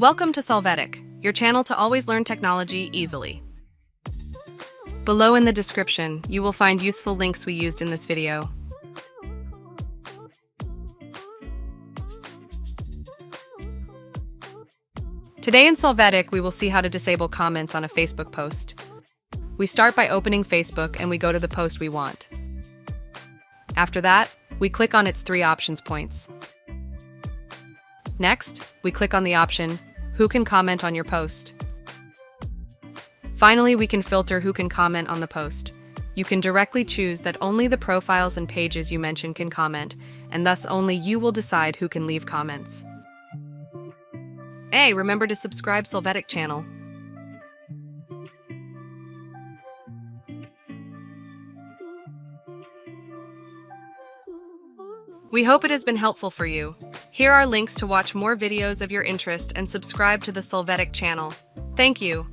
Welcome to Solvetic, your channel to always learn technology easily. Below in the description, you will find useful links we used in this video. Today in Solvetic, we will see how to disable comments on a Facebook post. We start by opening Facebook and we go to the post we want. After that, we click on its 3 options points. Next, we click on the option, Who can comment on your post? Finally, we can filter who can comment on the post. You can directly choose that only the profiles and pages you mention can comment, and thus only you will decide who can leave comments. Hey, remember to subscribe Solvetic channel. We hope it has been helpful for you. Here are links to watch more videos of your interest and subscribe to the Solvetic channel. Thank you.